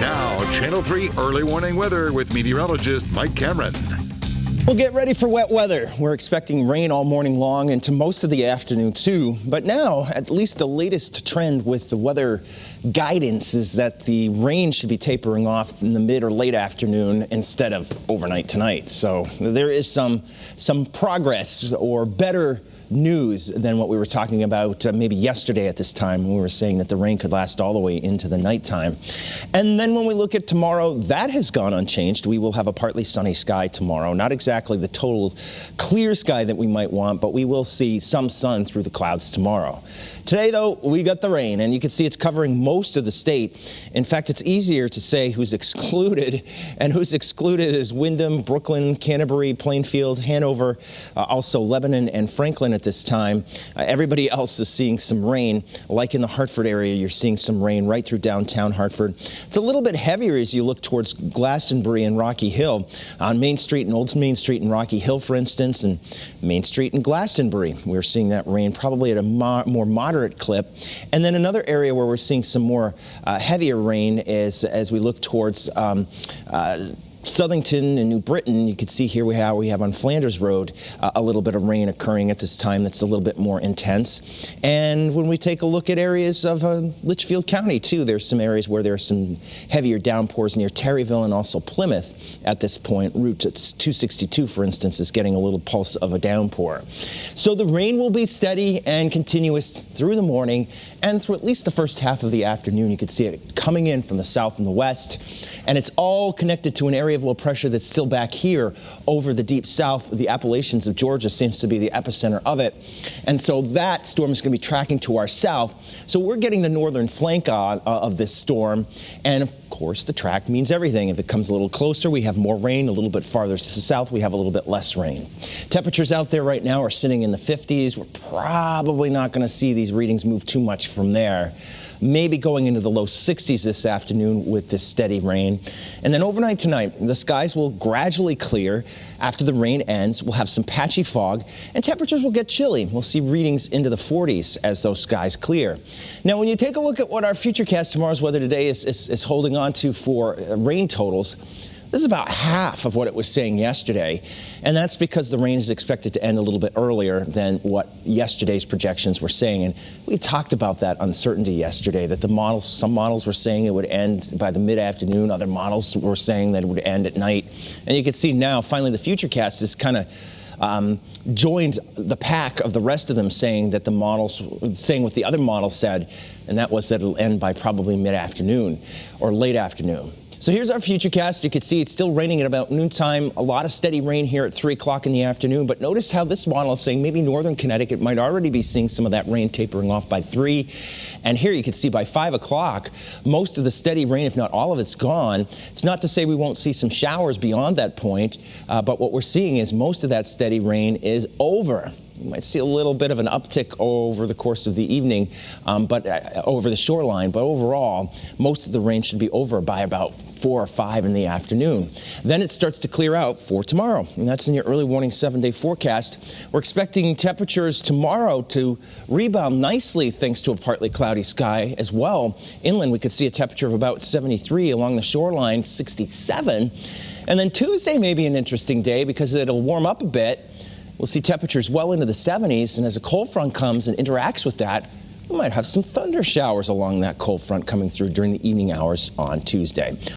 Now, Channel 3 early warning weather with meteorologist Mike Cameron. We'll get ready for wet weather. We're expecting rain all morning long into most of the afternoon too. But now, at least the latest trend with the weather guidance is that the rain should be tapering off in the mid or late afternoon instead of overnight tonight. So there is some progress or better news than what we were talking about maybe yesterday at this time when we were saying that the rain could last all the way into the nighttime. And then when we look at tomorrow, that has gone unchanged. We will have a partly sunny sky tomorrow. Not exactly the total clear sky that we might want, but we will see some sun through the clouds tomorrow. Today, though, we got the rain, and you can see it's covering most of the state. In fact, it's easier to say who's excluded, and who's excluded is Windham, Brooklyn, Canterbury, Plainfield, Hanover, also Lebanon and Franklin at this time. Everybody else is seeing some rain. Like in the Hartford area, you're seeing some rain right through downtown Hartford. It's a little bit heavier as you look towards Glastonbury and Rocky Hill. On Main Street and Old Main Street in Rocky Hill, for instance, and Main Street in Glastonbury, we're seeing that rain probably at a more moderate clip. And then another area where we're seeing some more heavier rain is as we look towards Southington and New Britain. You can see here we have on Flanders Road a little bit of rain occurring at this time that's a little bit more intense. And when we take a look at areas of Litchfield County too, there's some areas where there are some heavier downpours near Terryville and also Plymouth at this point. Route 262, for instance, is getting a little pulse of a downpour. So the rain will be steady and continuous through the morning and through at least the first half of the afternoon. You can see it coming in from the south and the west, and it's all connected to an area of low pressure that's still back here over the deep south. The Appalachians of Georgia seems to be the epicenter of it. And so that storm is going to be tracking to our south. So we're getting the northern flank of this storm. And of course, the track means everything. If it comes a little closer, we have more rain. A little bit farther to the south, we have a little bit less rain. Temperatures out there right now are sitting in the 50s. We're probably not going to see these readings move too much from there. Maybe going into the low 60s this afternoon with this steady rain. And then overnight tonight, the skies will gradually clear. After the rain ends, we'll have some patchy fog and temperatures will get chilly. We'll see readings into the 40s as those skies clear. Now, when you take a look at what our Futurecast tomorrow's weather today is holding on to for rain totals, this is about half of what it was saying yesterday, and that's because the rain is expected to end a little bit earlier than what yesterday's projections were saying. And we talked about that uncertainty yesterday, that some models were saying it would end by the mid-afternoon, other models were saying that it would end at night. And you can see now, finally, the Futurecast is kind of joined the pack of the rest of them saying that the models, saying what the other models said, and that was that it'll end by probably mid-afternoon or late afternoon. So here's our Futurecast. You can see it's still raining at about noontime. A lot of steady rain here at 3 o'clock in the afternoon. But notice how this model is saying maybe northern Connecticut might already be seeing some of that rain tapering off by 3. And here you can see by 5 o'clock, most of the steady rain, if not all of it's gone. It's not to say we won't see some showers beyond that point. But what we're seeing is most of that steady rain is over. You might see a little bit of an uptick over the course of the evening, but over the shoreline. But overall, most of the rain should be over by about 4 or 5 in the afternoon. Then it starts to clear out for tomorrow, and that's in your early warning 7-day forecast. We're expecting temperatures tomorrow to rebound nicely thanks to a partly cloudy sky as well. Inland, we could see a temperature of about 73, along the shoreline 67. And then Tuesday may be an interesting day because it'll warm up a bit. We'll see temperatures well into the 70s, and as a cold front comes and interacts with that, we might have some thunder showers along that cold front coming through during the evening hours on Tuesday.